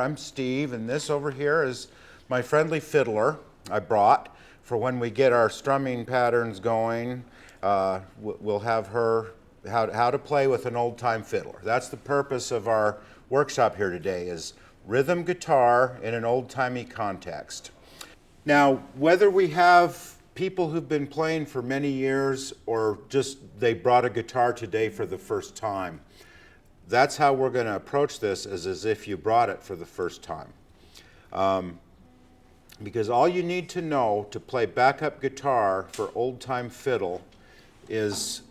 I'm Steve, and this over here is my friendly fiddler I brought for when we get our strumming patterns going. We'll have her how to play with an old-time fiddler. That's the purpose of our workshop here today, is rhythm guitar in an old-timey context. Now, whether we have people who've been playing for many years or just they brought a guitar today for the first time, that's how we're going to approach this, is as if you brought it for the first time. Because all you need to know to play backup guitar for old-time fiddle is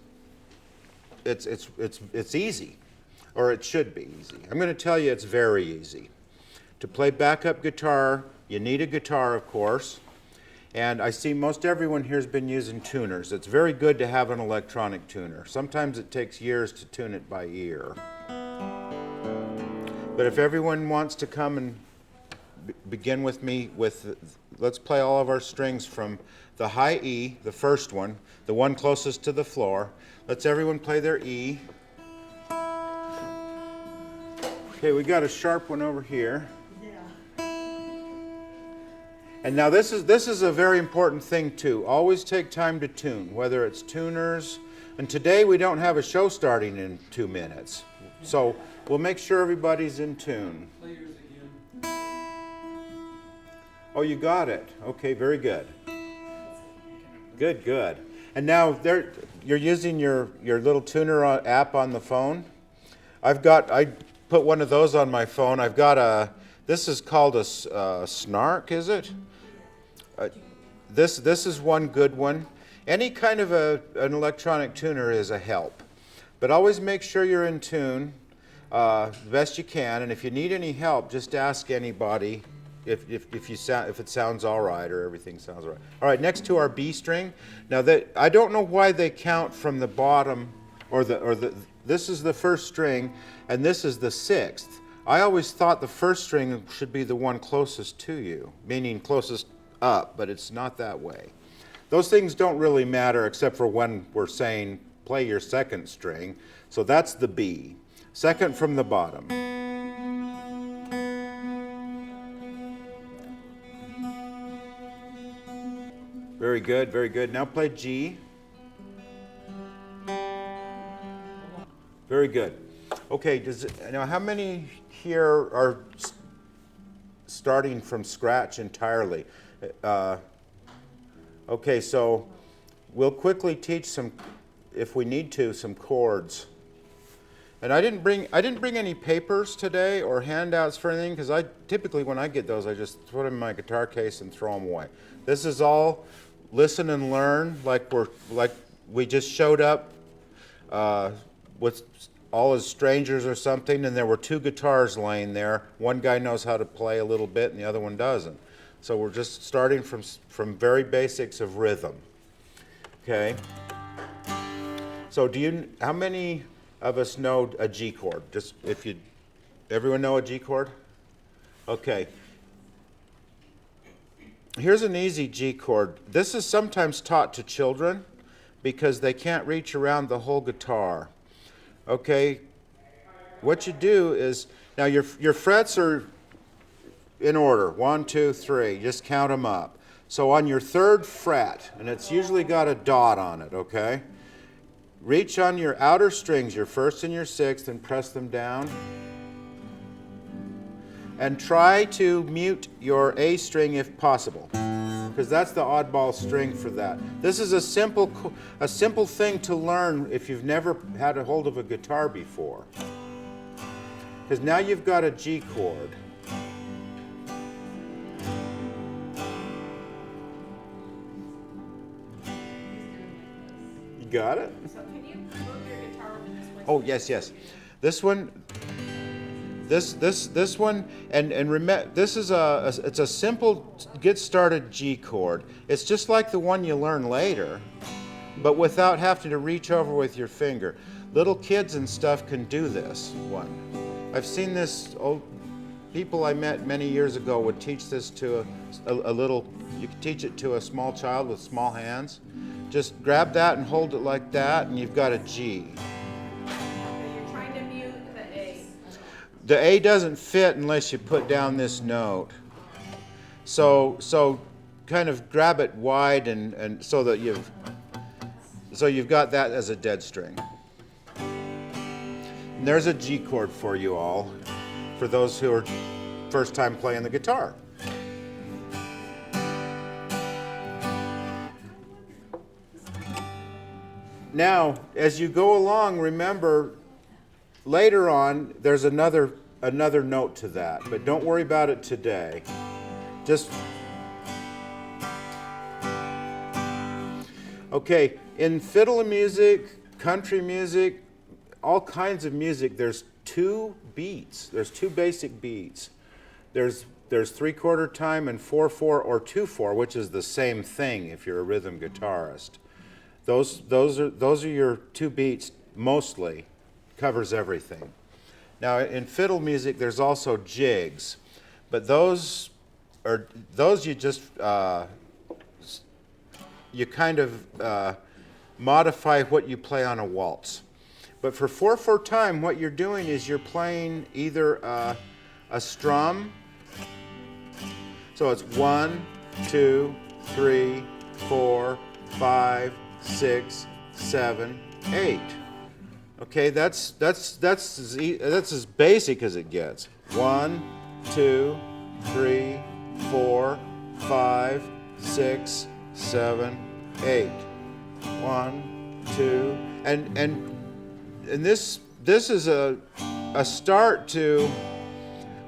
it's easy, or it should be easy. I'm going to tell you it's very easy. To play backup guitar, you need a guitar, of course, and I see most everyone here has been using tuners. It's very good to have an electronic tuner. Sometimes it takes years to tune it by ear. But if everyone wants to come and begin with me with, let's play all of our strings from the high E, the first one, the one closest to the floor. Let's everyone play their E. Okay, we got a sharp one over here. And now this is a very important thing too. Always take time to tune, whether it's tuners. And today we don't have a show starting in 2 minutes. So we'll make sure everybody's in tune. Oh, you got it. Okay, very good. Good, good. And now you're using your little tuner app on the phone. I put one of those on my phone. I've got this is called a snark, is it? This is one good one. Any kind of an electronic tuner is a help. But always make sure you're in tune the best you can, and if you need any help, just ask anybody if it sounds all right or everything sounds all right. All right, next to our B string. Now I don't know why they count from the bottom, this is the first string and this is the sixth. I always thought the first string should be the one closest to you, meaning closest up, but it's not that way. Those things don't really matter except for when we're saying play your second string. So that's the B. Second from the bottom. Very good, very good. Now play G. Very good. Okay, now how many here are starting from scratch entirely? Okay, so we'll quickly teach some, if we need to, some chords. And I didn't bring any papers today or handouts for anything, because typically when I get those, I just put them in my guitar case and throw them away. This is all listen and learn, like we just showed up with all as strangers or something, and there were 2 guitars laying there. One guy knows how to play a little bit, and the other one doesn't. So we're just starting from very basics of rhythm. Okay. So how many of us know a G chord? Just everyone know a G chord? Okay. Here's an easy G chord. This is sometimes taught to children because they can't reach around the whole guitar. Okay. What you do is, now your frets are in order, 1, 2, 3, just count them up. So on your 3rd fret, and it's usually got a dot on it, okay? Reach on your outer strings, your 1st and your 6th, and press them down. And try to mute your A string if possible, because that's the oddball string for that. This is a simple thing to learn if you've never had a hold of a guitar before. Because now you've got a G chord. Got it? So can you move your guitar over this way? Oh, yes. This one, this one, and remember, this is it's a simple get started G chord. It's just like the one you learn later, but without having to reach over with your finger. Little kids and stuff can do this one. I've seen this. People I met many years ago would teach this to a little. You could teach it to a small child with small hands. Just grab that and hold it like that, and you've got a G. Okay, you're trying to mute the A. the A doesn't fit unless you put down this note. So kind of grab it wide and so that you've got that as a dead string. And there's a G chord for you all, for those who are first time playing the guitar. Now, as you go along, remember, later on, there's another note to that, but don't worry about it today. Just, okay, in fiddle music, country music, all kinds of music, there's two beats. There's two basic beats. There's 3/4 time and 4/4 or 2/4, which is the same thing if you're a rhythm guitarist. Those are your two beats mostly, covers everything. Now in fiddle music there's also jigs, but those you just you kind of modify what you play on a waltz. But for 4/4 time, what you're doing is you're playing either a strum. So it's 1, 2, 3, 4, 5, 6, 7, 8. Okay, that's as basic as it gets. 1, 2, 3, 4, 5, 6, 7, 8. 1, 2, and this is a start to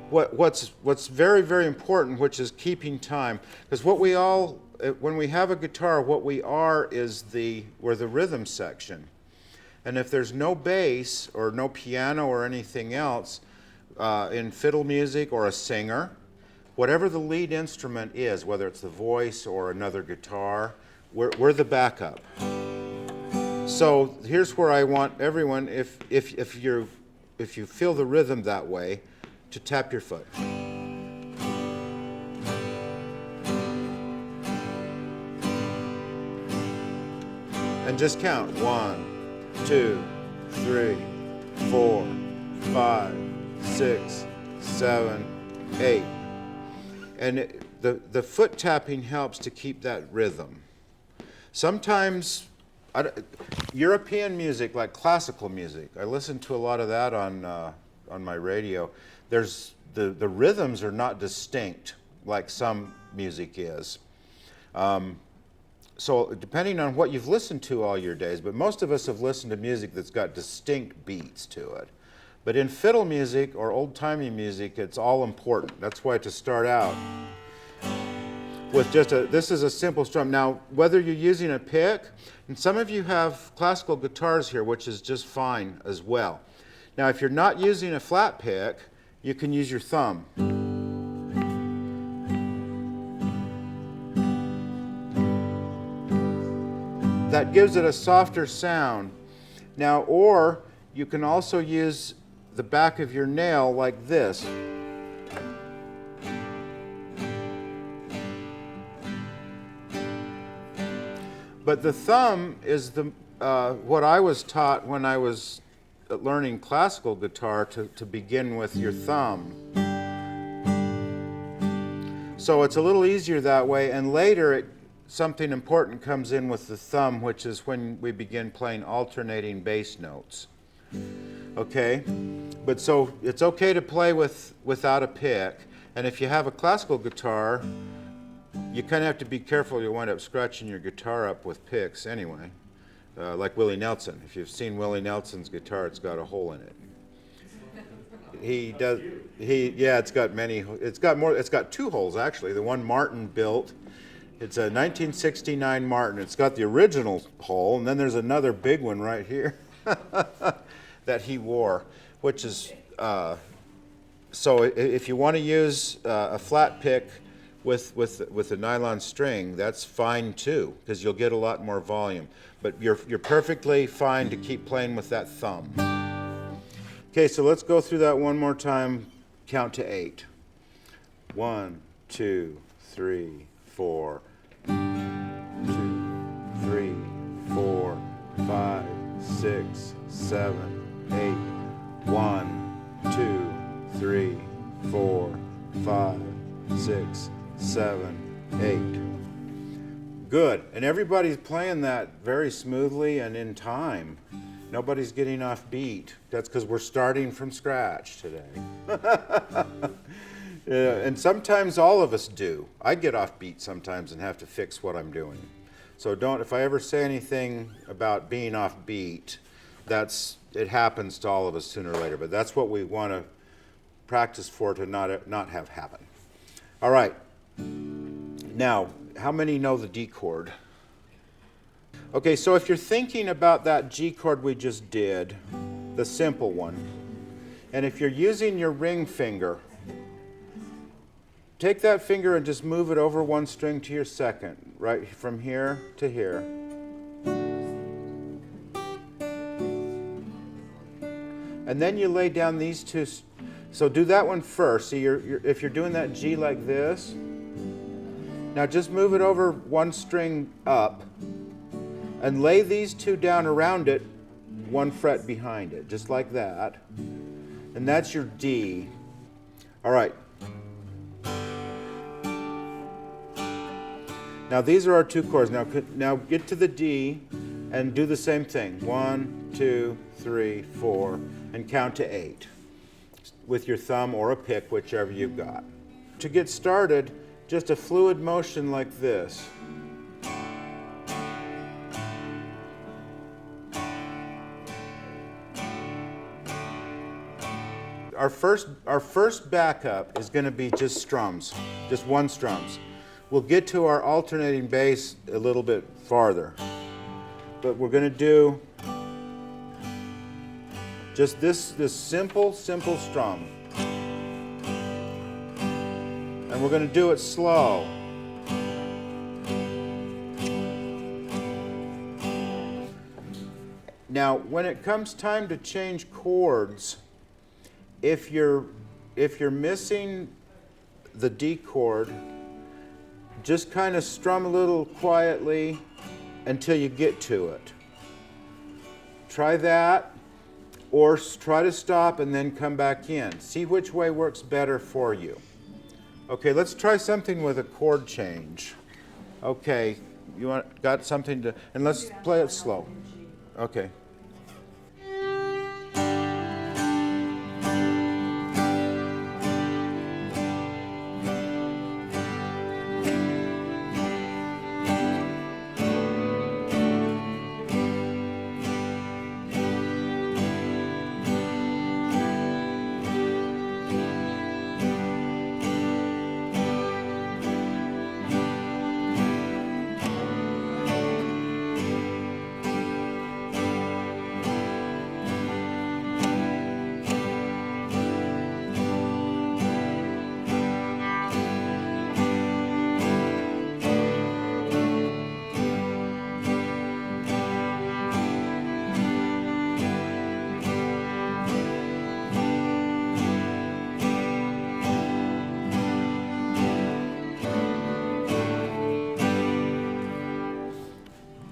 what's very, very important, which is keeping time. Because when we have a guitar, what we are is we're the rhythm section. And if there's no bass or no piano or anything else in fiddle music or a singer, whatever the lead instrument is, whether it's the voice or another guitar, we're the backup. So here's where I want everyone, if you feel the rhythm that way, to tap your foot. And just count. 1, 2, 3, 4, 5, 6, 7, 8. And the foot tapping helps to keep that rhythm. Sometimes European music, like classical music, I listen to a lot of that on my radio. There's the rhythms are not distinct like some music is. So depending on what you've listened to all your days, but most of us have listened to music that's got distinct beats to it. But in fiddle music or old-timey music, it's all important. That's why to start out with this is a simple strum. Now, whether you're using a pick, and some of you have classical guitars here, which is just fine as well. Now, if you're not using a flat pick, you can use your thumb. That gives it a softer sound. Now, or you can also use the back of your nail like this. But the thumb is what I was taught when I was learning classical guitar, to begin with your thumb. So it's a little easier that way, and later something important comes in with the thumb, which is when we begin playing alternating bass notes. Okay? But so it's okay to play without a pick, and if you have a classical guitar, you kind of have to be careful. You'll wind up scratching your guitar up with picks anyway. Like Willie Nelson. If you've seen Willie Nelson's guitar, it's got a hole in it. He does. It's got many. It's got two holes actually. The one Martin built. It's a 1969 Martin. It's got the original hole, and then there's another big one right here that he wore, which is. So if you want to use a flat pick with a nylon string, that's fine too, because you'll get a lot more volume. But you're perfectly fine to keep playing with that thumb. Okay, so let's go through that one more time. Count to 8. 1, 2, 3, 4. 2, 3, 4, 5, 6, 7, 8. 1, 2, 3, 4, 5, 6, 7, 8. Good. And everybody's playing that very smoothly and in time. Nobody's getting off beat. That's because we're starting from scratch today. Yeah, and sometimes all of us do. I get off beat sometimes and have to fix what I'm doing. So if I ever say anything about being off beat, it happens to all of us sooner or later. But that's what we want to practice for, to not have happen. All right. Now, how many know the D chord? Okay, so if you're thinking about that G chord we just did, the simple one, and if you're using your ring finger, take that finger and just move it over one string to your second, right from here to here. And then you lay down these two. So do that one first. See, if you're doing that G like this, now just move it over one string up and lay these two down around it, one fret behind it, just like that. And that's your D. All right. Now these are our two chords. Now get to the D and do the same thing. 1, 2, 3, 4, and count to 8 with your thumb or a pick, whichever you've got. To get started, just a fluid motion like this. Our first backup is going to be just strums, just one strums. We'll get to our alternating bass a little bit farther, but we're going to do just this simple strum. And we're going to do it slow. Now, when it comes time to change chords, if you're missing the D chord, just kind of strum a little quietly until you get to it. Try that, or try to stop and then come back in. See which way works better for you. Okay, let's try something with a chord change. Okay, got something to, and let's play it slow. Okay.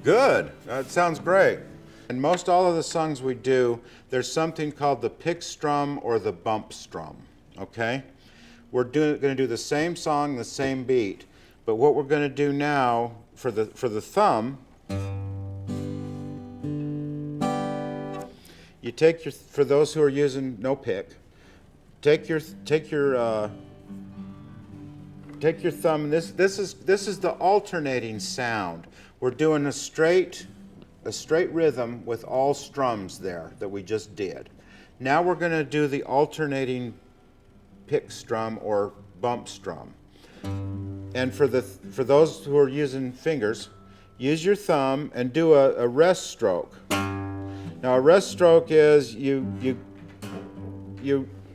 Good. That sounds great. In most all of the songs we do, there's something called the pick strum or the bump strum. Okay? We're going to do the same song, the same beat, but what we're going to do now for the thumb, you take your, for those who are using no pick, take your thumb. This is the alternating sound. We're doing a straight rhythm with all strums there that we just did. Now we're going to do the alternating pick strum or bump strum. And for those who are using fingers, use your thumb and do a rest stroke. Now a rest stroke is you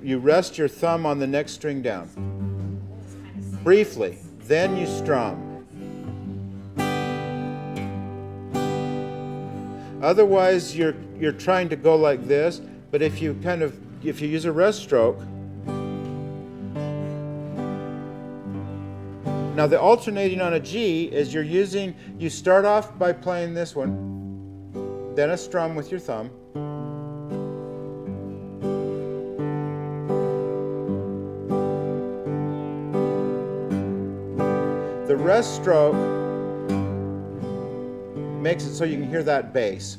rest your thumb on the next string down. Briefly, then you strum. Otherwise, you're trying to go like this, but if you use a rest stroke. Now the alternating on a G is you start off by playing this one, then a strum with your thumb, the rest stroke makes it so you can hear that bass.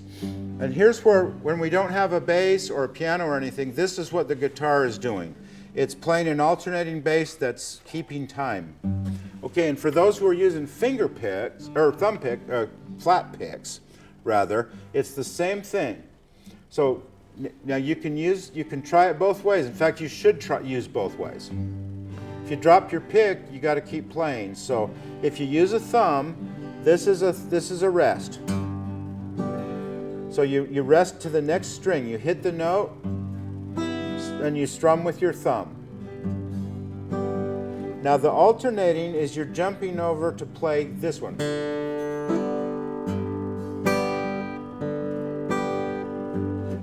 And here's where, when we don't have a bass or a piano or anything, this is what the guitar is doing. It's playing an alternating bass that's keeping time. Okay, and for those who are using finger picks, or thumb pick, flat picks, rather, it's the same thing. So now you can try it both ways. In fact, you should use both ways. If you drop your pick, you got to keep playing. So if you use a thumb, this is a rest. So you rest to the next string. You hit the note, and you strum with your thumb. Now the alternating is you're jumping over to play this one.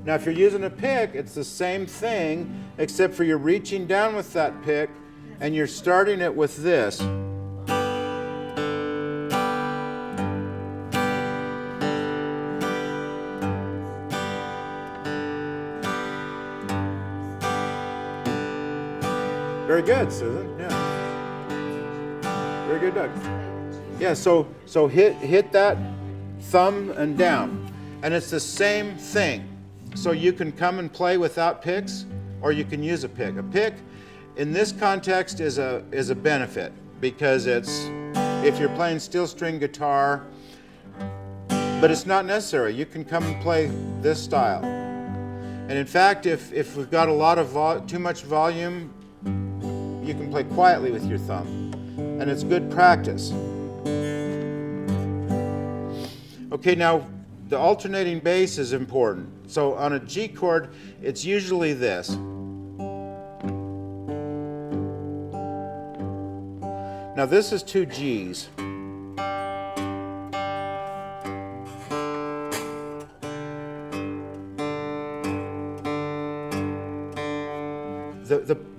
Now if you're using a pick, it's the same thing, except for you're reaching down with that pick, and you're starting it with this. Very good, Susan. Yeah. Very good, Doug. Yeah. So hit that thumb and down, and it's the same thing. So you can come and play without picks, or you can use a pick. A pick, in this context, is a benefit because it's if you're playing steel string guitar, but it's not necessary. You can come and play this style. And in fact, if we've got a lot of too much volume, you can play quietly with your thumb, and it's good practice. Okay, now the alternating bass is important. So on a G chord, it's usually this. Now this is two Gs.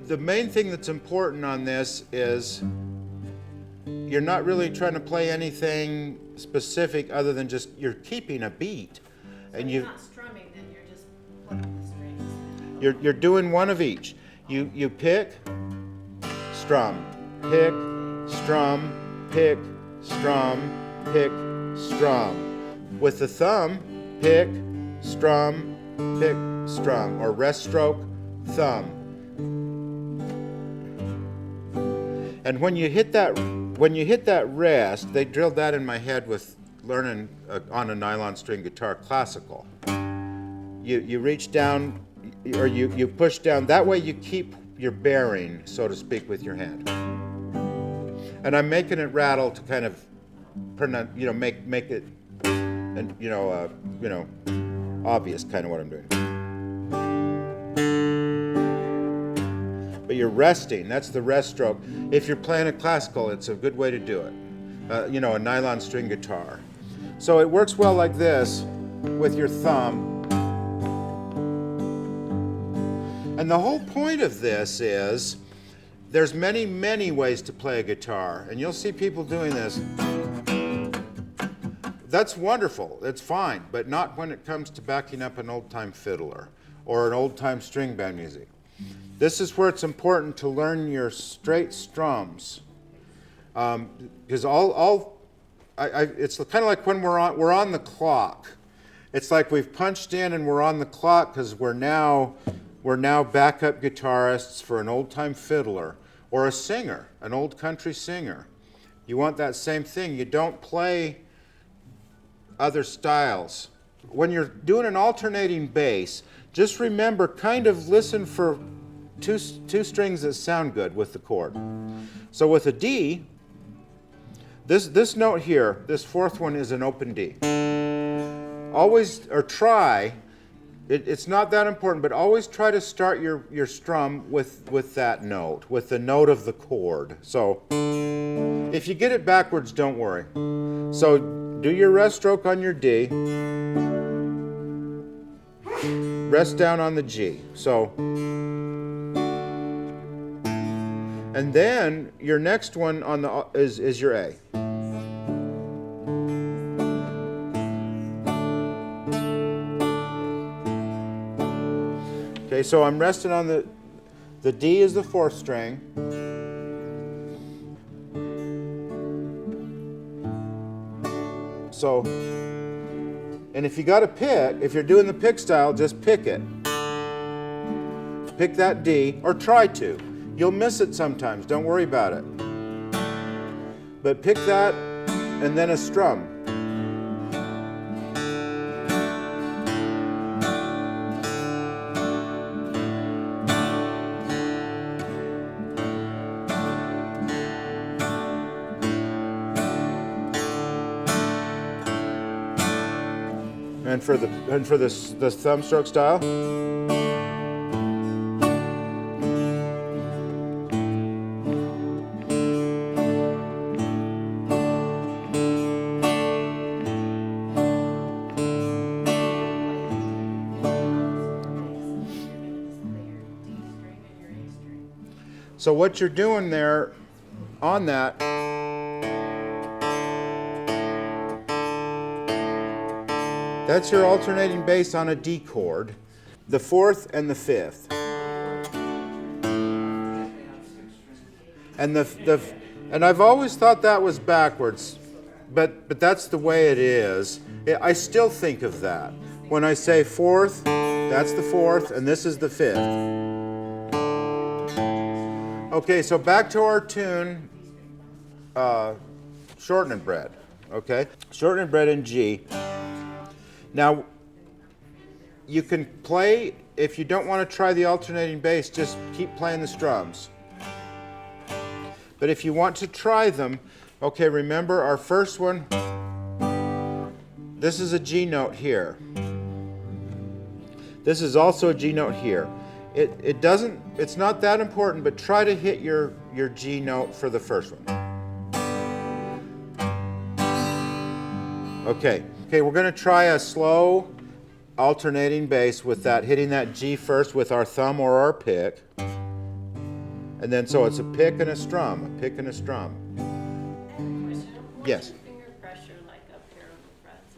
The main thing that's important on this is you're not really trying to play anything specific other than just you're keeping a beat. So And you're not strumming, then you're just plucking the strings. you're doing one of each. You pick, strum, pick, strum, pick, strum, pick, strum. With the thumb, pick, strum, pick, strum, or rest stroke, thumb. And when you hit that rest, they drilled that in my head with learning on a nylon string guitar classical. You reach down, or you push down. That way you keep your bearing, so to speak, with your hand. And I'm making it rattle to kind of, make it, obvious, kind of what I'm doing. But you're resting. That's the rest stroke. If you're playing a classical, it's a good way to do it. A nylon string guitar. So it works well like this with your thumb. And the whole point of this is there's many, many ways to play a guitar. And you'll see people doing this. That's wonderful. It's fine. But not when it comes to backing up an old-time fiddler or an old-time string band music. This is where it's important to learn your straight strums, because it's kind of like when we're on the clock. It's like we've punched in and we're on the clock because we're now backup guitarists for an old-time fiddler or a singer, an old country singer. You want that same thing. You don't play other styles. When you're doing an alternating bass, just remember, kind of listen for two strings that sound good with the chord. So with a D, this note here, this fourth one is an open D. Always, or try, it's not that important, but always try to start your strum with that note, with the note of the chord. So if you get it backwards, don't worry. So do your rest stroke on your D. Rest down on the G. So, and then your next one on the is your A. Okay, so I'm resting on the D is the fourth string. So, and if you got to pick, if you're doing the pick style, just pick it. Pick that D, or try to. You'll miss it sometimes, don't worry about it. But pick that, and then a strum. And for the thumb stroke style. So what you're doing there on that, that's your alternating bass on a D chord, the fourth and the fifth. And and I've always thought that was backwards, but that's the way it is. I still think of that. When I say fourth, that's the fourth, and this is the fifth. Okay, so back to our tune, Shorten and Bread, okay? Shorten and Bread in G. Now, you can play, if you don't want to try the alternating bass, just keep playing the strums. But if you want to try them, okay, remember our first one, this is a G note here. This is also a G note here. It's not that important, but try to hit your G note for the first one. Okay, we're going to try a slow alternating bass with that, hitting that G first with our thumb or our pick. And then so it's a pick and a strum, a pick and a strum. Question. Yes. What's your finger pressure like up here on the frets?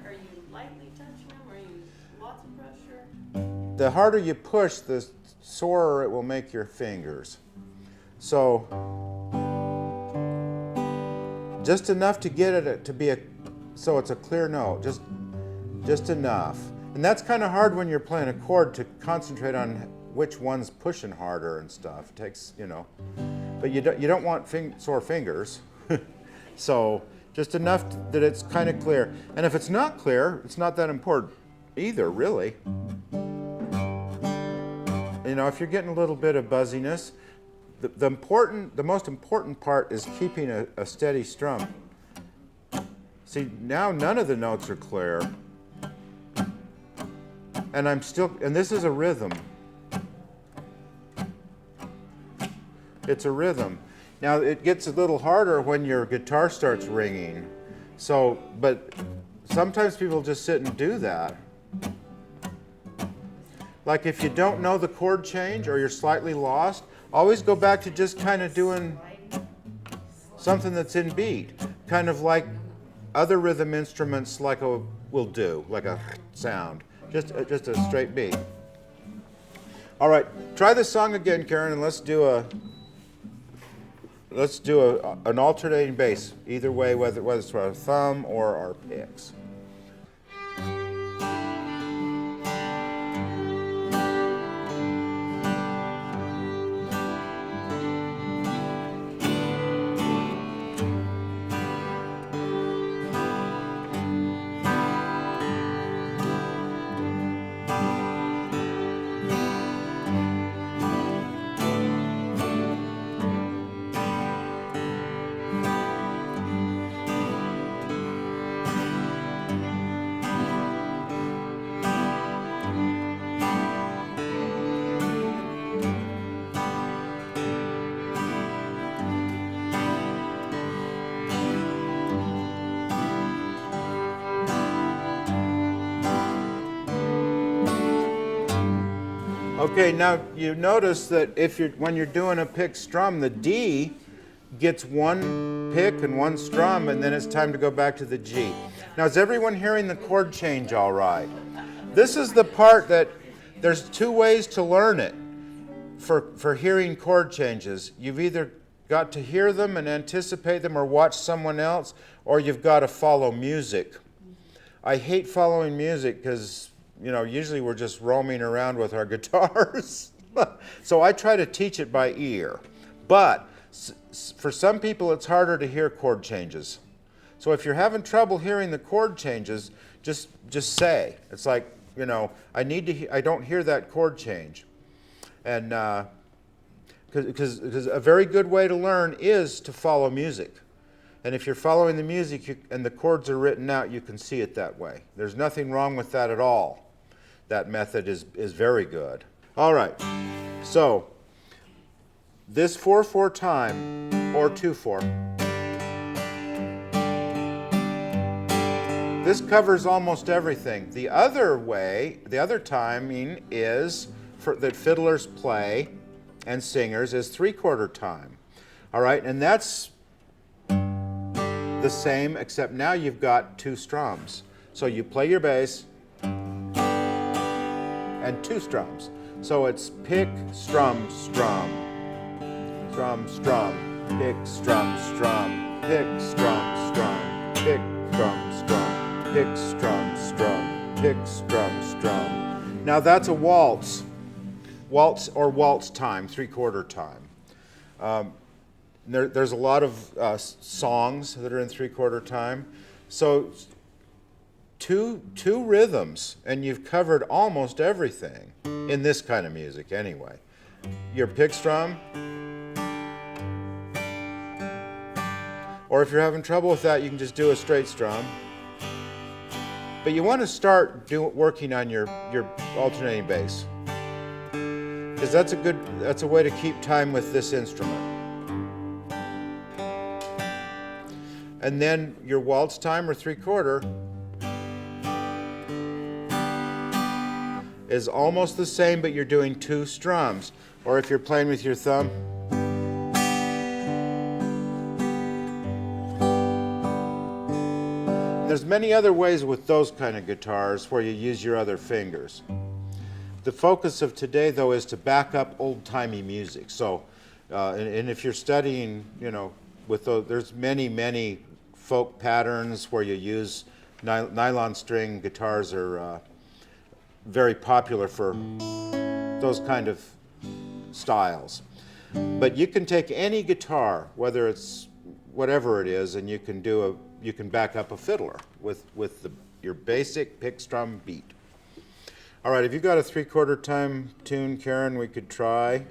Are you lightly touching them, or are you lots of pressure? The harder you push, the sorer it will make your fingers. So just enough to get it to be so it's a clear note, just enough. And that's kind of hard when you're playing a chord to concentrate on which one's pushing harder and stuff. It takes, but you don't want sore fingers. So just enough that it's kind of clear. And if it's not clear, it's not that important either, really. If you're getting a little bit of buzziness, the most important part is keeping a steady strum. See, now none of the notes are clear. And this is a rhythm. It's a rhythm. Now it gets a little harder when your guitar starts ringing. So, but sometimes people just sit and do that. Like if you don't know the chord change or you're slightly lost, always go back to just kind of doing something that's in beat. Kind of like other rhythm instruments will do, like a sound. Just a straight beat. All right, try this song again, Karen, and let's do an alternating bass, either way, whether it's for our thumb or our picks. Okay, now you notice that when you're doing a pick strum, the D gets one pick and one strum, and then it's time to go back to the G. Now, is everyone hearing the chord change all right? This is the part that there's two ways to learn it for hearing chord changes. You've either got to hear them and anticipate them or watch someone else, or you've got to follow music. I hate following music because, usually we're just roaming around with our guitars. So I try to teach it by ear. But for some people, it's harder to hear chord changes. So if you're having trouble hearing the chord changes, just say. It's like, I don't hear that chord change. And because a very good way to learn is to follow music. And if you're following the music and the chords are written out, you can see it that way. There's nothing wrong with that at all. That method is very good. All right, so this 4/4 time, or 2/4, this covers almost everything. The other way, the other timing is that fiddlers play and singers is 3/4 time. All right, and that's the same, except now you've got 2 strums. So you play your bass and 2 strums. So it's pick, strum, strum, strum, strum, pick, strum, strum, pick, strum, strum, pick, strum, strum, pick, strum, strum, pick, strum, strum. Now that's a waltz. Waltz or waltz time, 3/4 time. There's a lot of songs that are in 3/4 time. So two rhythms, and you've covered almost everything in this kind of music anyway. Your pick strum, or if you're having trouble with that, you can just do a straight strum. But you want to start working on your alternating bass, because that's a way to keep time with this instrument. And then your waltz time, or 3/4, is almost the same, but you're doing 2 strums. Or if you're playing with your thumb, there's many other ways with those kind of guitars where you use your other fingers. The focus of today, though, is to back up old-timey music. So, and if you're studying, with those, there's many folk patterns where you use nylon string guitars are very popular for those kind of styles. But you can take any guitar, whether it's whatever it is, and you can back up a fiddler with your basic pick strum beat. All right, if you got a 3/4 time tune, Karen, we could try.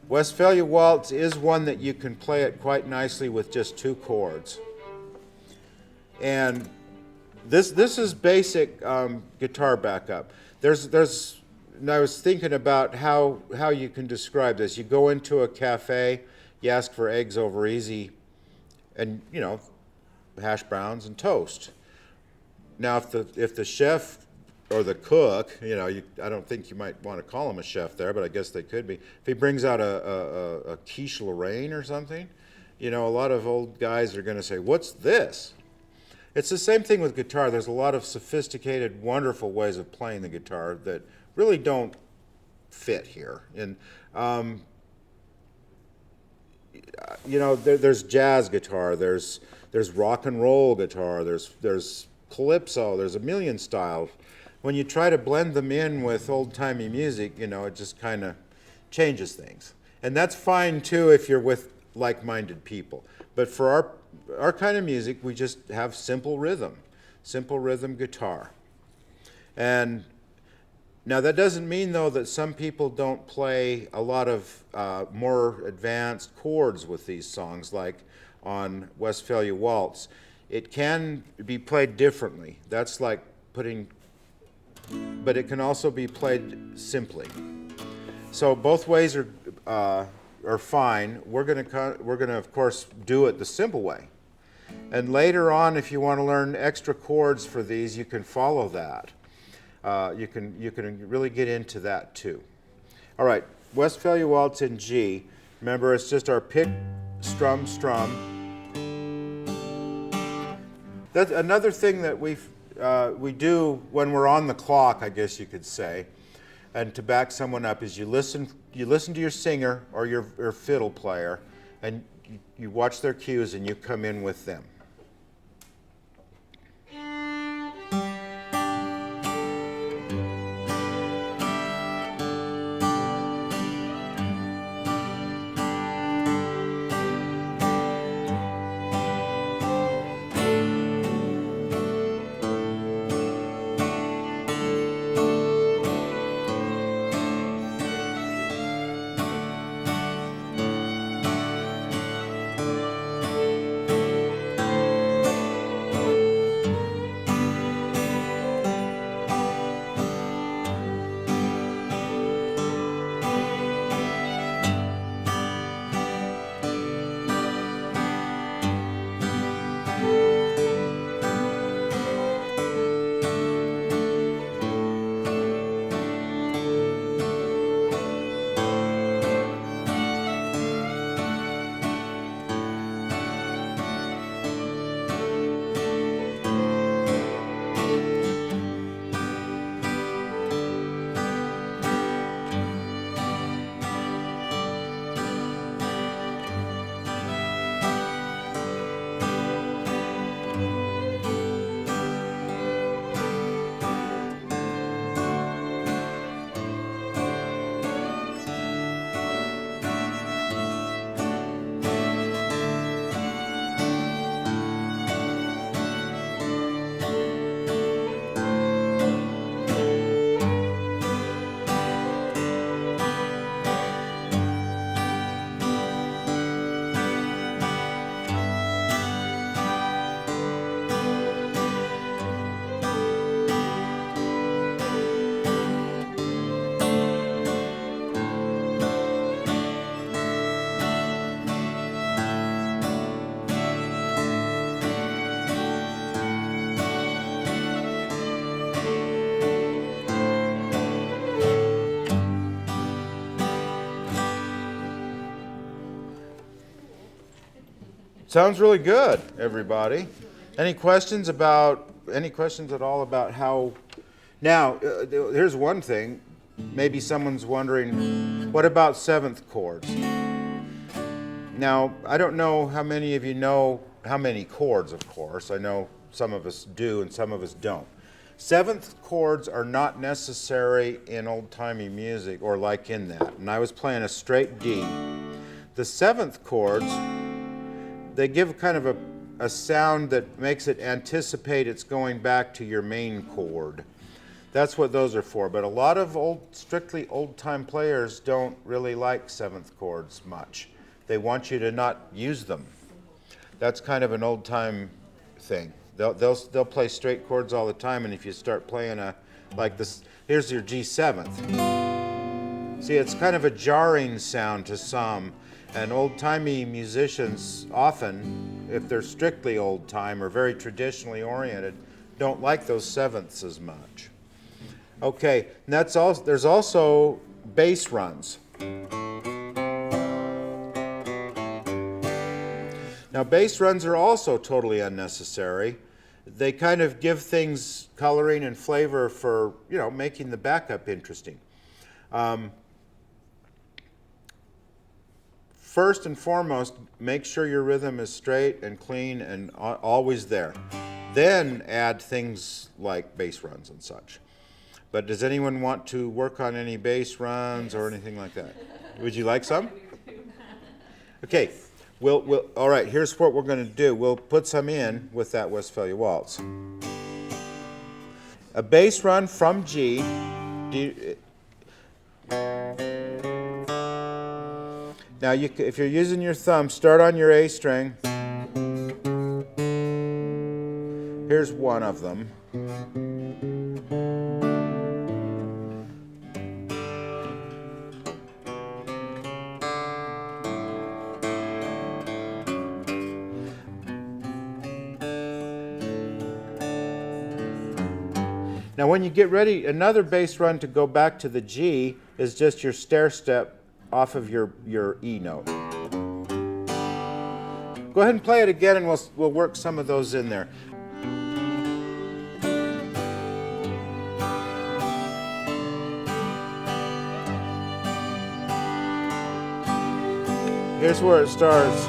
Westphalia Waltz is one that you can play it quite nicely with just 2 chords. And this is basic guitar backup. And I was thinking about how you can describe this. You go into a cafe, you ask for eggs over easy, and hash browns and toast. Now, if the chef or the cook, I don't think you might want to call him a chef there, but I guess they could be. If he brings out a quiche Lorraine or something, a lot of old guys are going to say, "What's this?" It's the same thing with guitar. There's a lot of sophisticated, wonderful ways of playing the guitar that really don't fit here. And there's jazz guitar, there's rock and roll guitar, there's calypso, there's a million styles. When you try to blend them in with old-timey music, it just kind of changes things. And that's fine too if you're with like-minded people. But for our kind of music, we just have simple rhythm guitar. And now that doesn't mean, though, that some people don't play a lot of more advanced chords with these songs, like on Westphalia Waltz. It can be played differently. That's like but it can also be played simply. So both ways are fine. We're gonna of course do it the simple way. And later on, if you want to learn extra chords for these, you can follow that. You can really get into that too. All right, Westphalia Waltz in G. Remember, it's just our pick, strum, strum. That's another thing that we do when we're on the clock, I guess you could say. And to back someone up is you listen to your singer or your fiddle player, and you watch their cues and you come in with them. Sounds really good, everybody. Any questions at all about how? Now, here's one thing. Maybe someone's wondering, what about seventh chords? Now, I don't know how many of you know how many chords, of course. I know some of us do and some of us don't. Seventh chords are not necessary in old-timey music or like in that. And I was playing a straight D. The seventh chords, they give kind of a sound that makes it anticipate it's going back to your main chord. That's what those are for. But a lot of strictly old-time players don't really like seventh chords much. They want you to not use them. That's kind of an old-time thing. They'll play straight chords all the time, and if you start playing like this, here's your G7. See, it's kind of a jarring sound to some. And old-timey musicians often, if they're strictly old-time or very traditionally oriented, don't like those sevenths as much. Okay, and there's also bass runs. Now, bass runs are also totally unnecessary. They kind of give things coloring and flavor for, making the backup interesting. First and foremost, make sure your rhythm is straight and clean and always there. Then add things like bass runs and such. But does anyone want to work on any bass runs or anything like that? Would you like some? Okay, all right, here's what we're going to do. We'll put some in with that Westphalia Waltz. A bass run from G. Now, if you're using your thumb, start on your A string. Here's one of them. Now, when you get ready, another bass run to go back to the G is just your stair step off of your E note. Go ahead and play it again, and we'll work some of those in there. Here's where it starts.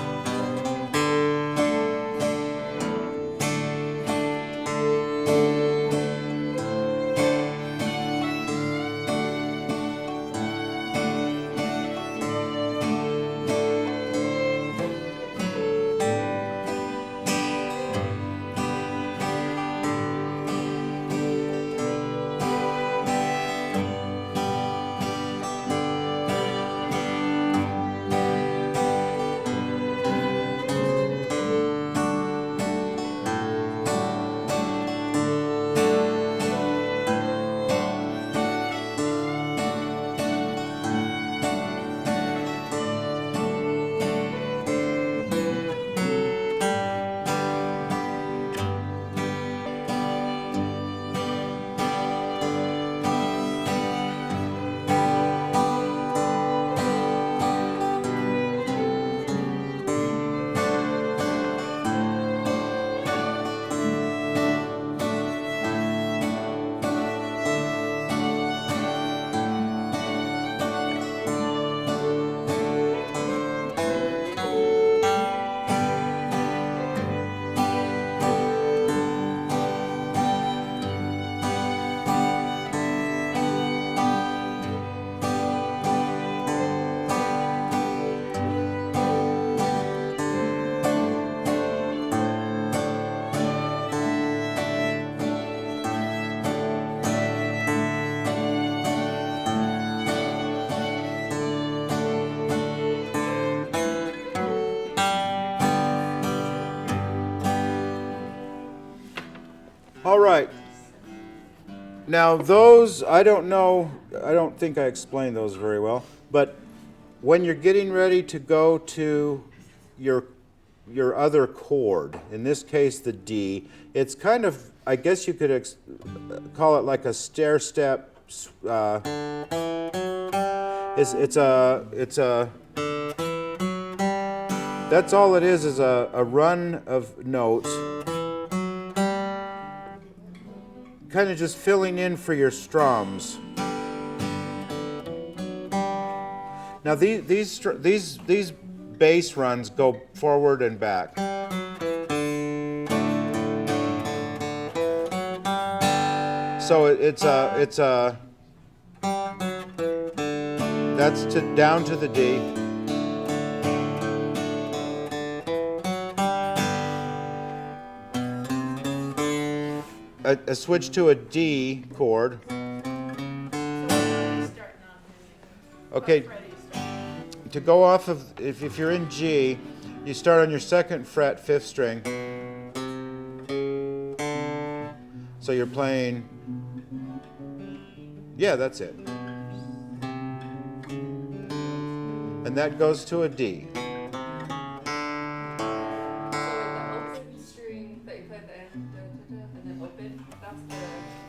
All right. Now those, I don't know, I don't think I explained those very well, but when you're getting ready to go to your other chord, in this case the D, it's kind of, I guess you could call it like a stair step. It's a that's all it is a run of notes, kind of just filling in for your strums. Now these bass runs go forward and back. So it's a that's to down to the D. A switch to a D chord. So what are you starting on? Okay. What fret are you starting? To go off of, if you're in G, you start on your 2nd fret, 5th string. So you're playing, yeah, that's it. And that goes to a D. So like the open string that you play at the end, and then open, that's the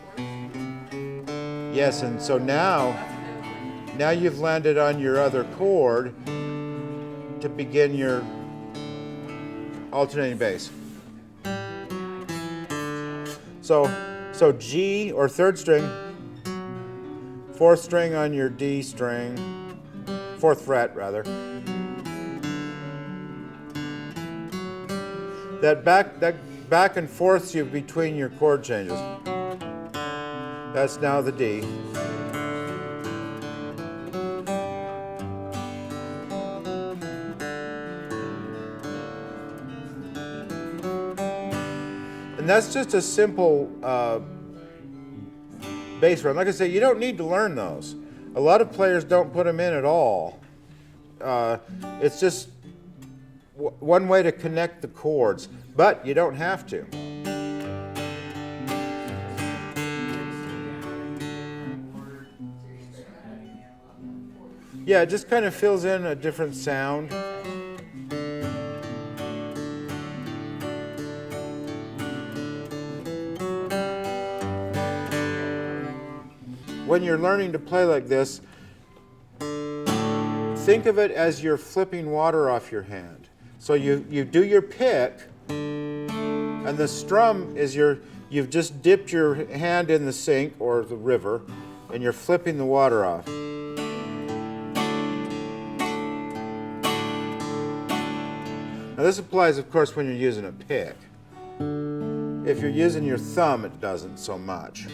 fourth. Yes, and so now you've landed on your other chord to begin your alternating bass. So G, or 3rd string, 4th string on your D string, 4th fret rather. That back and forth you between your chord changes. That's now the D. And that's just a simple bass run. Like I say, you don't need to learn those. A lot of players don't put them in at all. It's just one way to connect the chords, but you don't have to. Yeah, it just kind of fills in a different sound. When you're learning to play like this, think of it as you're flipping water off your hand. So you do your pick, and the strum is you've just dipped your hand in the sink or the river, and you're flipping the water off. Now this applies, of course, when you're using a pick. If you're using your thumb, it doesn't so much.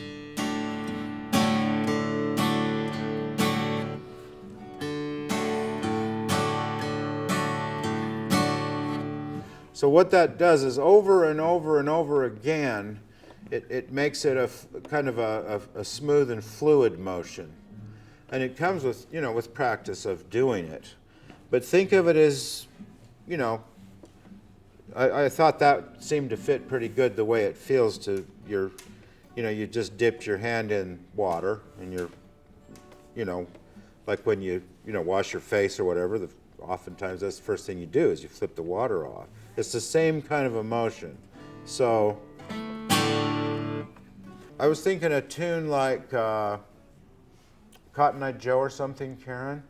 So what that does is over and over and over again, it makes it a kind of a smooth and fluid motion. And it comes with, with practice of doing it. But think of it as, I thought that seemed to fit pretty good the way it feels to your, you just dipped your hand in water and you're, like when you, wash your face or whatever, oftentimes that's the first thing you do is you flip the water off. It's the same kind of emotion. So I was thinking a tune like Cotton Eye Joe or something, Karen.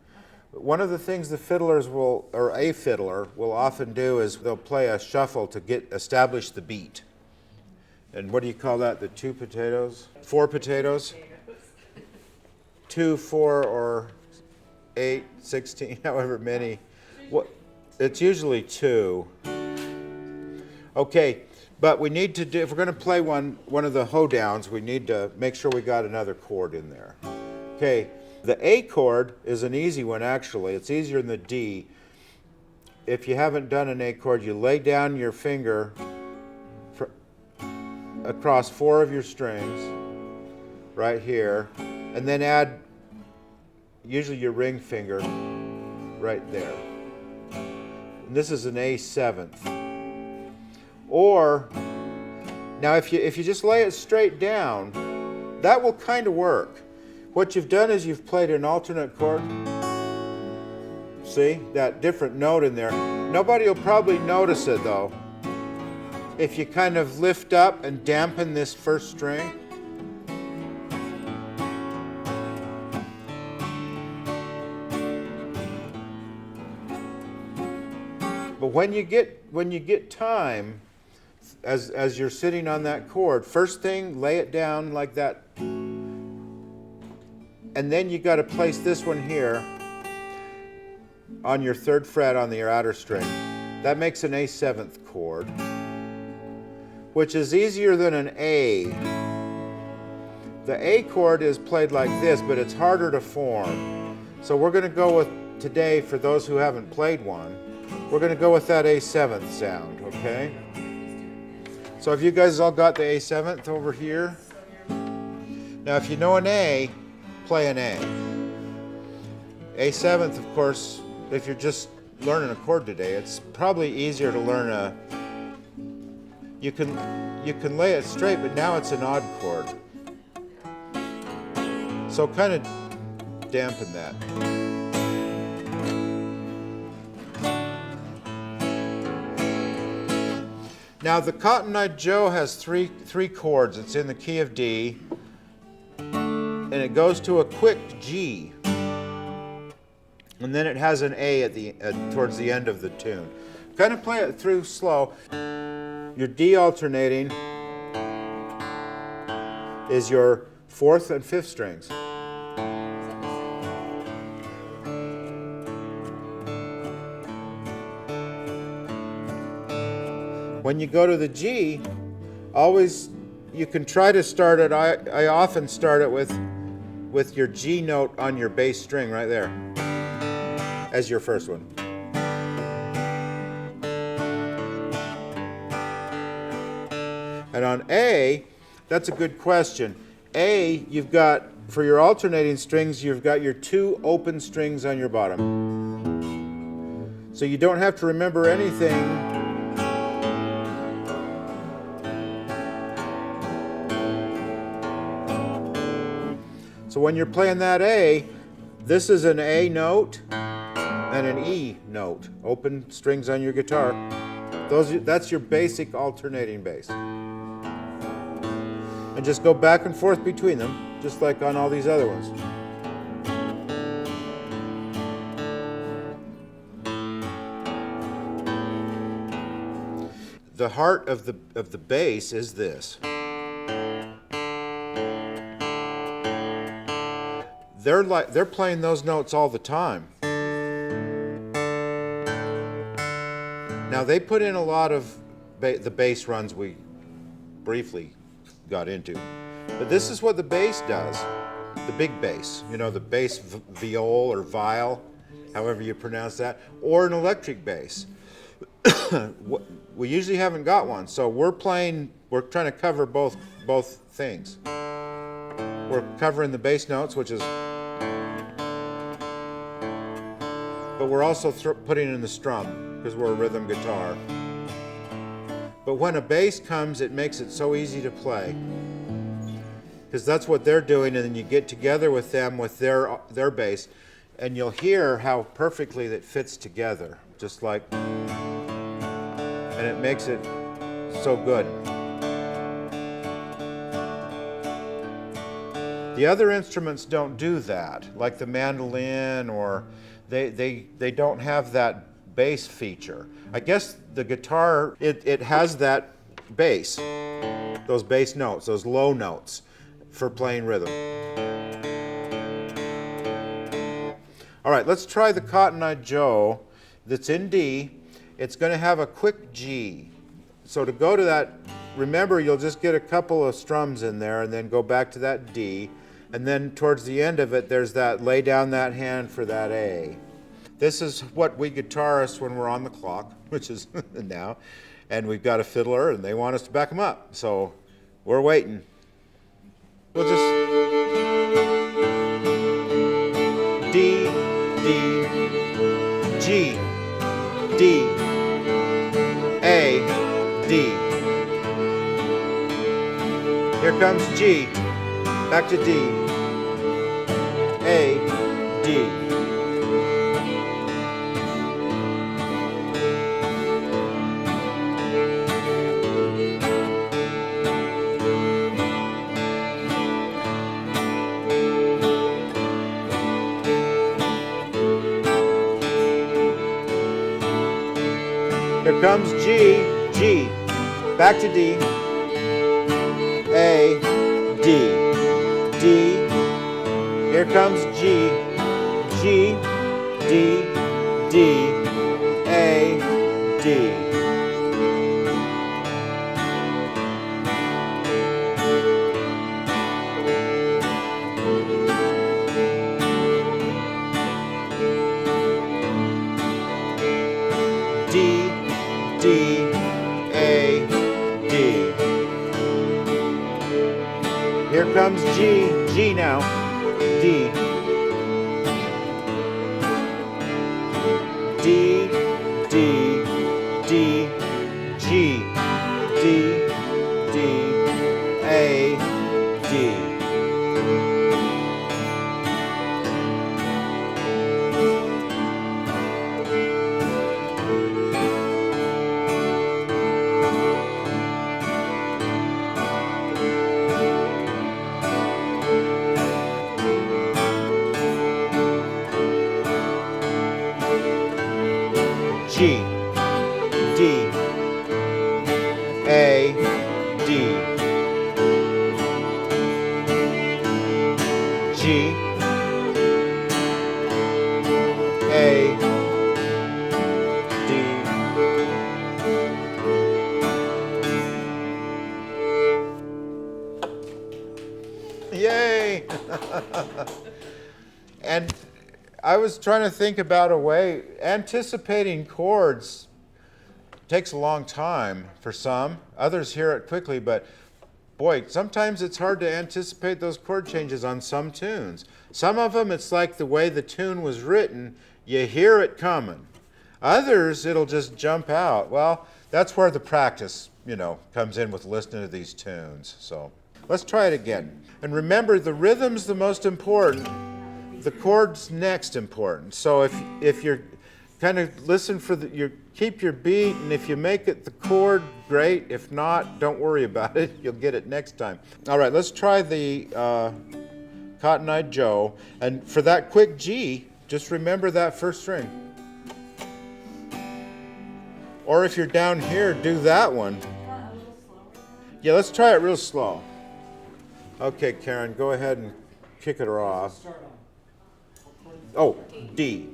One of the things the fiddlers or a fiddler will often do is they'll play a shuffle to establish the beat. And what do you call that? The 2 potatoes? 4 potatoes? 2, 4, or 8, 16, however many. It's usually 2. Okay, but we need to do, if we're going to play one of the hoedowns, we need to make sure we got another chord in there. Okay, the A chord is an easy one actually. It's easier than the D. If you haven't done an A chord, you lay down your finger across 4 of your strings, right here, and then add usually your ring finger right there. And this is an A 7th. Or Now if you just lay it straight down, that will kind of work. What you've done is you've played an alternate chord. See, that different note in there. Nobody will probably notice it though. If you kind of lift up and dampen this first string. But when you get time, as you're sitting on that chord, first thing, lay it down like that. And then you got to place this one here on your 3rd fret on your outer string. That makes an A7th chord, which is easier than an A. The A chord is played like this, but it's harder to form. So we're going to go with, today, for those who haven't played one, we're going to go with that A7th sound, okay? So have you guys all got the A7th over here? Now if you know an A, play an A. A7th, of course, if you're just learning a chord today, it's probably easier to learn a, you can lay it straight, but now it's an odd chord. So kind of dampen that. Now the Cotton Eye Joe has three chords. It's in the key of D, and it goes to a quick G, and then it has an A at towards the end of the tune. Kind of play it through slow. Your D alternating is your 4th and 5th strings. When you go to the G, always, you can try to start it, I often start it with your G note on your bass string right there as your first one. And on A, that's a good question. A, you've got, for your alternating strings, you've got your 2 open strings on your bottom. So you don't have to remember anything. So when you're playing that A, this is an A note and an E note. Open strings on your guitar. That's your basic alternating bass. And just go back and forth between them, just like on all these other ones. The heart of the bass is this. They're playing those notes all the time. Now they put in a lot of the bass runs we briefly got into, but this is what the bass does. The big bass, you know, the bass viol or viol, however you pronounce that, or an electric bass. We usually haven't got one, so we're trying to cover both things. We're covering the bass notes, which is, but we're also putting in the strum because we're a rhythm guitar. But when a bass comes, it makes it so easy to play because that's what they're doing, and then you get together with them with their bass, and you'll hear how perfectly that fits together, just like, and it makes it so good. The other instruments don't do that, like the mandolin, or they don't have that bass feature. I guess the guitar, it has that bass, those bass notes, those low notes for playing rhythm. All right, let's try the Cotton Eye Joe that's in D. It's going to have a quick G. So to go to that, remember you'll just get a couple of strums in there and then go back to that D. And then towards the end of it, there's that lay down that hand for that A. This is what we guitarists, when we're on the clock, which is now, and we've got a fiddler and they want us to back them up. So we're waiting. We'll just D, D, G, D, A, D. Here comes G. Back to D. A, D. Here comes G, G. Back to D. A, D, D. Here comes G, G, D, D, A, D. D, D, A, D. Here comes G, G now, D. D, D, D, G, D, D, A, D. G, D, A, D, G, A, D. Yay! And I was trying to think about a way, anticipating chords takes a long time for some. Others hear it quickly, but boy, sometimes it's hard to anticipate those chord changes on some tunes. Some of them, it's like the way the tune was written, you hear it coming. Others, it'll just jump out. Well, that's where the practice, comes in with listening to these tunes. So let's try it again. And remember, the rhythm's the most important. The chord's next important. So if you're kind of listen for you keep your beat, and if you make it the chord, great. If not, don't worry about it. You'll get it next time. All right, let's try the Cotton-Eyed Joe. And for that quick G, just remember that first string. Or if you're down here, do that one. Yeah, let's try it real slow. Okay, Karen, go ahead and kick it off. Oh, D.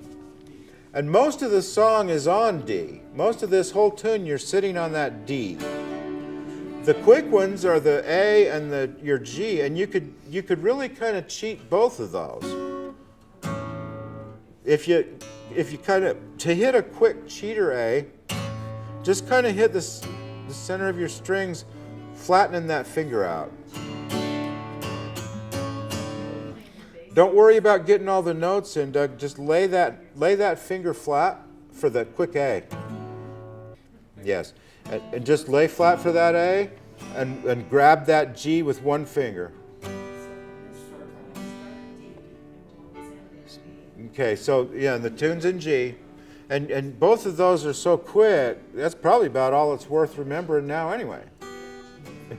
And most of the song is on D. Most of this whole tune, you're sitting on that D. The quick ones are the A and your G, and you could really kind of cheat both of those. If you kind of, to hit a quick cheater A, just kind of hit the center of your strings, flattening that finger out. Don't worry about getting all the notes in, Doug. Just lay that finger flat for the quick A. Yes, and just lay flat for that A, and grab that G with one finger. Okay, so yeah, and the tune's in G, and both of those are so quick. That's probably about all it's worth remembering now, anyway.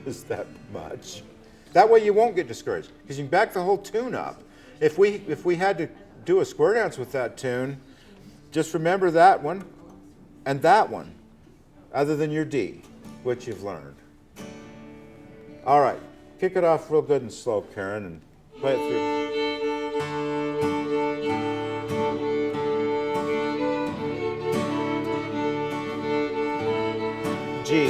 Is that much? That way you won't get discouraged because you can back the whole tune up. If we had to do a square dance with that tune, just remember that one and that one, other than your D, which you've learned. All right, kick it off real good and slow, Karen, and play it through. G,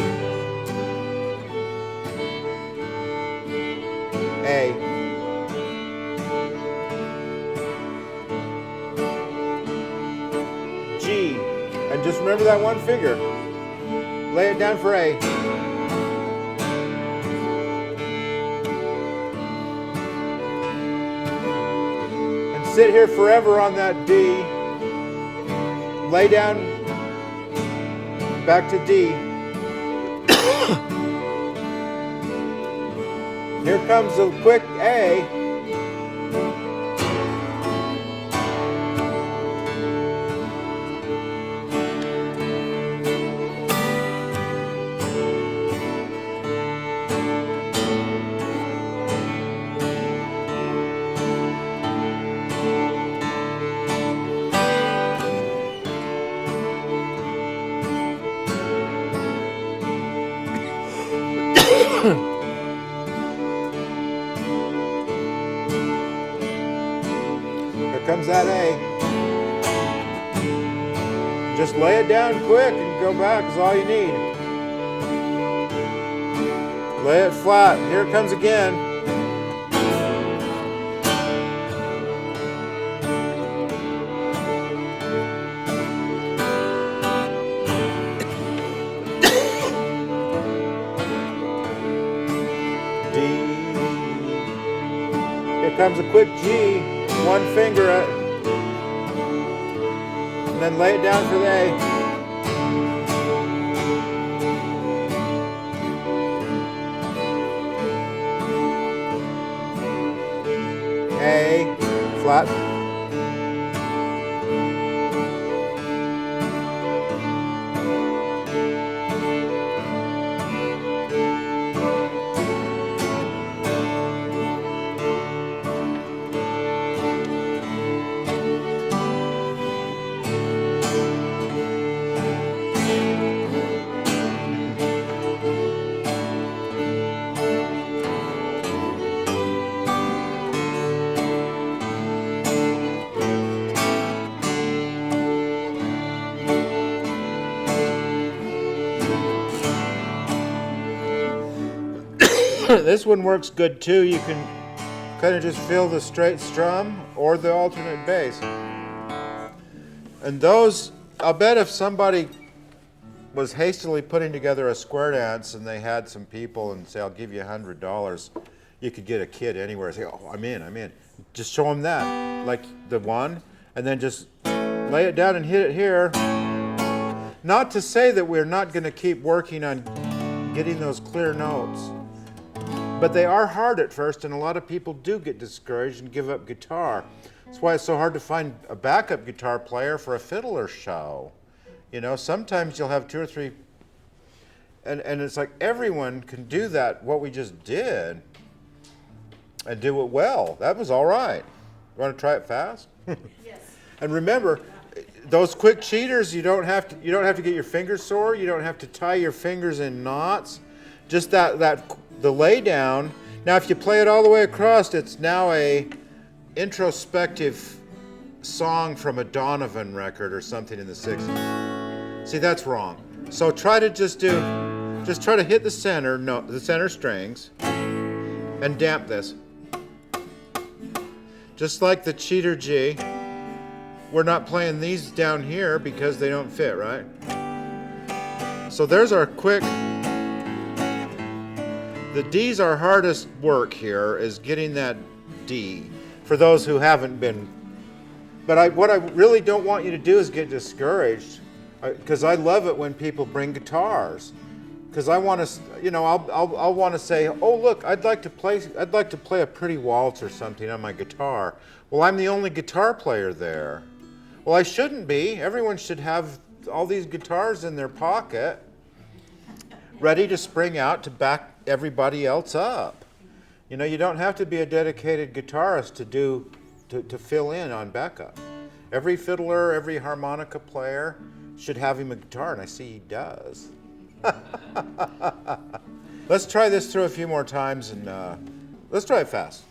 A, G, and just remember that one finger. Lay it down for A. And sit here forever on that D. Lay down, back to D. Here comes the quick A. Here comes that A. Just lay it down quick and go back is all you need. Lay it flat. Here it comes again. D. Here comes a quick G. One finger at, and then lay it down for the A. A, flat. This one works good too. You can kind of just feel the straight strum or the alternate bass. And those, I'll bet if somebody was hastily putting together a square dance and they had some people and say, I'll give you $100, you could get a kid anywhere and say, oh, I'm in. Just show them that, like the one, and then just lay it down and hit it here. Not to say that we're not going to keep working on getting those clear notes. But they are hard at first, and a lot of people do get discouraged and give up guitar. That's why it's so hard to find a backup guitar player for a fiddler show. You know, sometimes you'll have two or three, and it's like everyone can do that, what we just did, and do it well. That was all right. You want to try it fast? Yes. And remember, those quick cheaters, you don't have to get your fingers sore. You don't have to tie your fingers in knots. Just the lay down. Now, if you play it all the way across, it's now a introspective song from a Donovan record or something in the 60s. See, that's wrong. So try to just try to hit the center strings and damp this. Just like the cheater G. We're not playing these down here because they don't fit, right? So there's our quick. The D's our hardest work here is getting that D for those who haven't been. But what I really don't want you to do is get discouraged, because I love it when people bring guitars, because I want to, you know, I'll want to say, oh look, I'd like to play a pretty waltz or something on my guitar. Well, I'm the only guitar player there. Well, I shouldn't be. Everyone should have all these guitars in their pocket, ready to spring out to back everybody else up. You know, you don't have to be a dedicated guitarist to fill in on backup. Every fiddler, every harmonica player should have him a guitar, and I see he does. Let's try this through a few more times, and let's try it fast.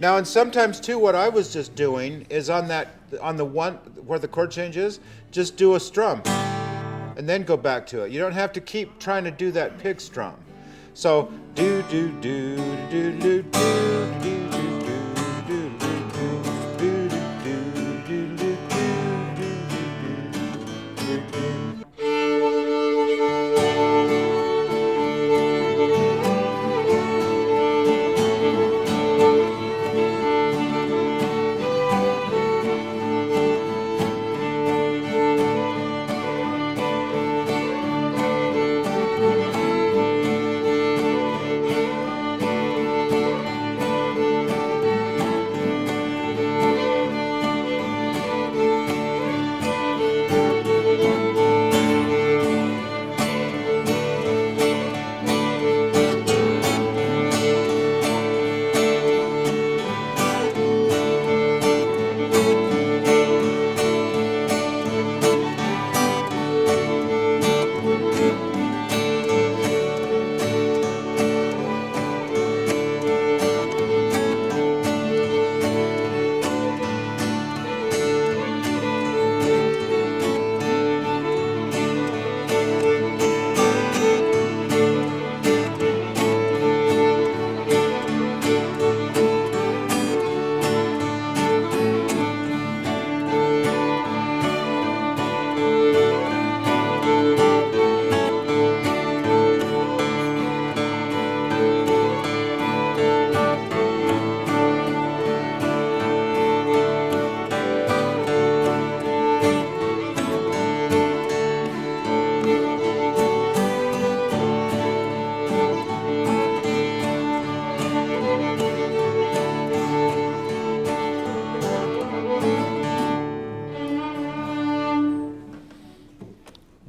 Now, and sometimes too, what I was just doing is on the one where the chord change is, just do a strum. and then go back to it. You don't have to keep trying to do that pick strum. So do do do do do do do.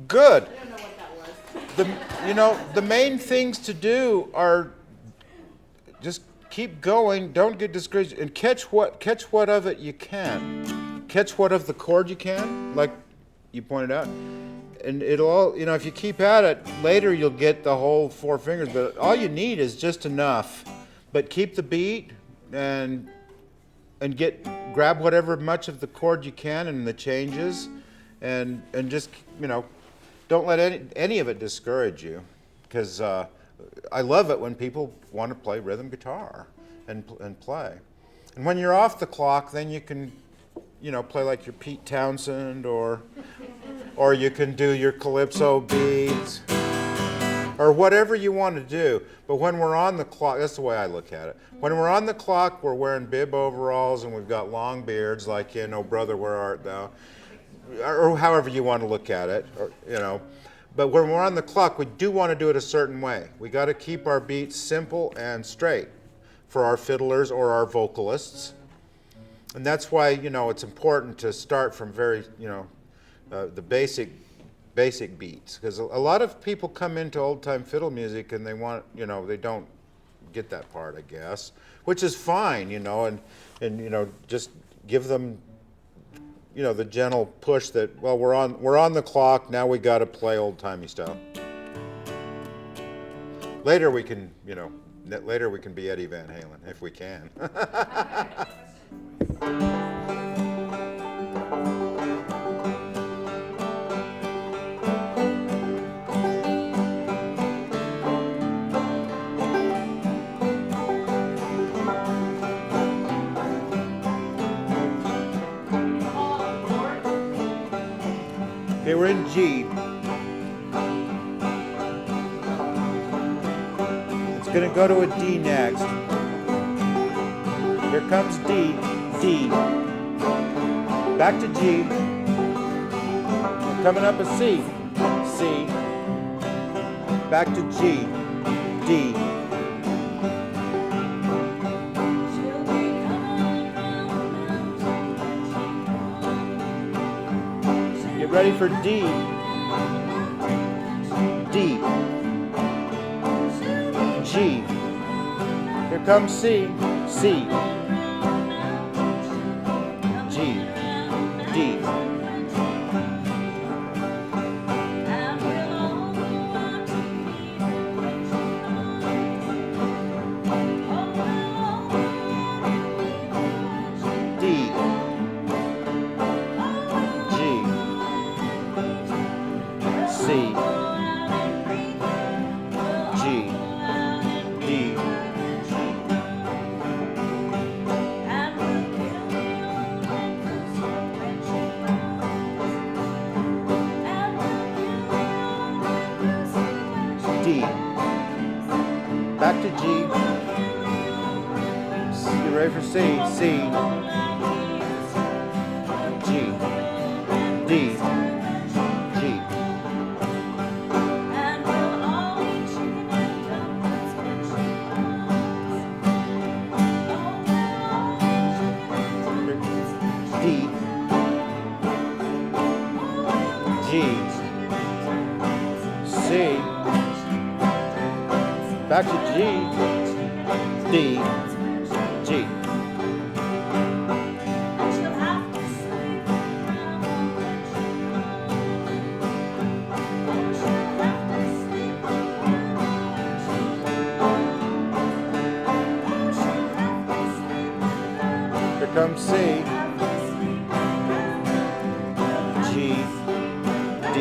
Good. I don't know what that was. The main things to do are just keep going, don't get discouraged, and catch what of it you can. Catch what of the chord you can, like you pointed out. And it'll all, if you keep at it, later you'll get the whole four fingers, but all you need is just enough. But keep the beat and grab whatever much of the chord you can and the changes, and just, don't let any of it discourage you, because I love it when people want to play rhythm guitar and play. And when you're off the clock, then you can, play like your Pete Townsend, or you can do your calypso beats, or whatever you want to do. But when we're on the clock, that's the way I look at it. When we're on the clock, we're wearing bib overalls and we've got long beards, like in "Oh Brother, Where Art Thou?" Or however you want to look at it, But when we're on the clock, we do want to do it a certain way. We got to keep our beats simple and straight for our fiddlers or our vocalists. And that's why, it's important to start from very, the basic beats. Because a lot of people come into old-time fiddle music and they want, they don't get that part, I guess, which is fine, and just give them the gentle push that, well, we're on the clock, now we got to play old-timey style. Later we can be Eddie Van Halen if we can. Okay, we're in G. It's going to go to a D next. Here comes D, D. Back to G. We're coming up a C, C. Back to G, D. Ready for D, D, G, here comes C, C, G, D. C, G, D, D. Back to G. You ready for C? C, G, D, G. D, G, C, back to G, D, G. Here comes C, G, D.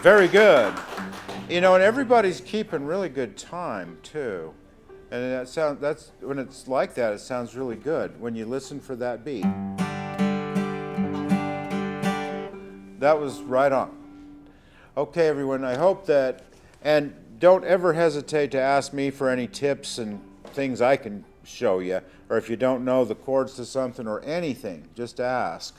Very good. You know, and everybody's keeping really good time too. And that's when it's like that, it sounds really good when you listen for that beat. That was right on. Okay, everyone, I hope that, and don't ever hesitate to ask me for any tips and things I can show you, or if you don't know the chords to something or anything, just ask.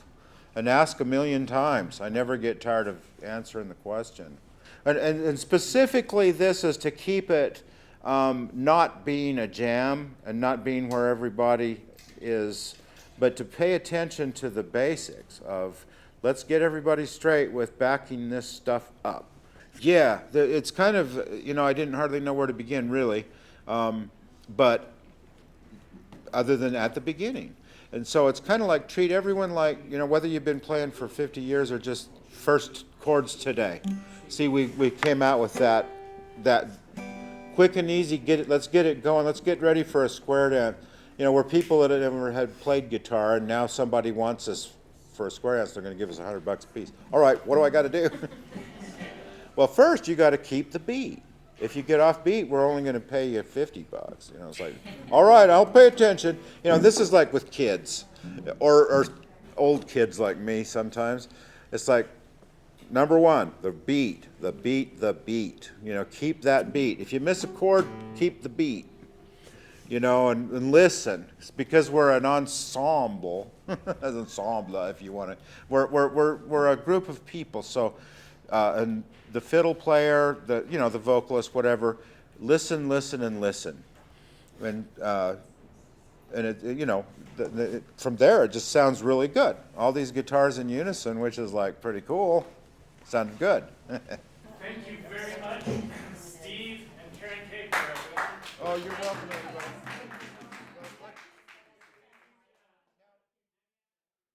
And ask a million times. I never get tired of answering the question. And specifically this is to keep it not being a jam and not being where everybody is, but to pay attention to the basics of let's get everybody straight with backing this stuff up. Yeah, it's kind of, you know, I didn't hardly know where to begin really, but other than at the beginning. And so it's kind of like treat everyone like, you know, whether you've been playing for 50 years or just first chords today. See, we came out with that quick and easy, let's get it going, let's get ready for a square dance. You know, where people that never had played guitar and now somebody wants us for a square dance, they're going to give us $100 a piece. All right, what do I got to do? Well, first you got to keep the beat. If you get off beat, we're only going to pay you $50. You know, it's like, all right, I'll pay attention. You know, this is like with kids, or old kids like me sometimes. It's like, number one, the beat, the beat, the beat. You know, keep that beat. If you miss a chord, keep the beat. You know, and listen. It's because we're an ensemble, an ensemble, if you want to. We're a group of people. So, and the fiddle player, the vocalist, whatever, listen, listen, and listen, and it, from there it just sounds really good. All these guitars in unison, which is like pretty cool, sounded good. Thank you very much, Steve and Karen K. Oh, you're welcome.